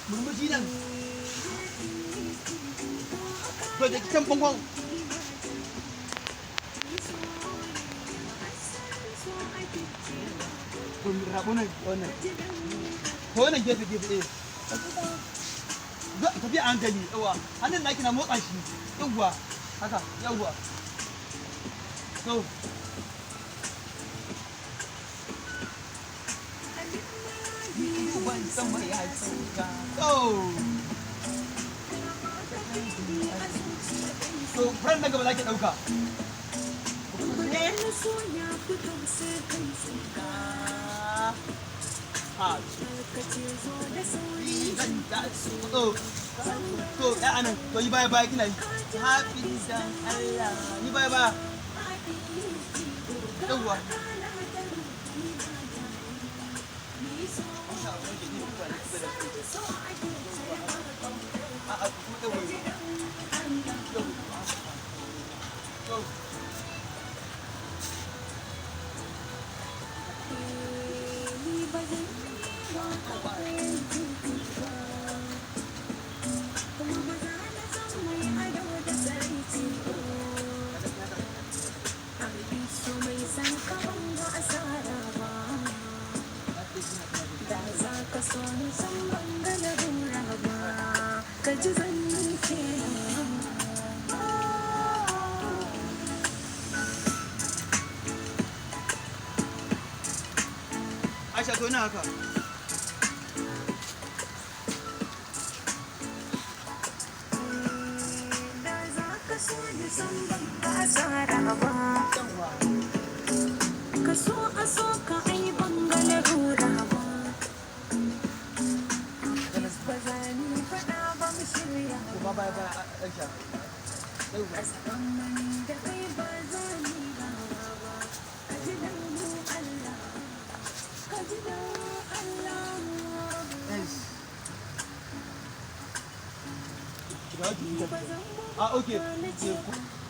murmushi nan to da kitan bangon kun rabu nan wannan gefe gefe tafi a hankali yawa hannun naki na motsa shi yawwa haka yawwa so ban sama ya sauka so furan na gaba za ki ɗauka to ya anan to yi baya baya kina yi happy dan Allah yi baya baya yawwa Aisha to ina haka okay.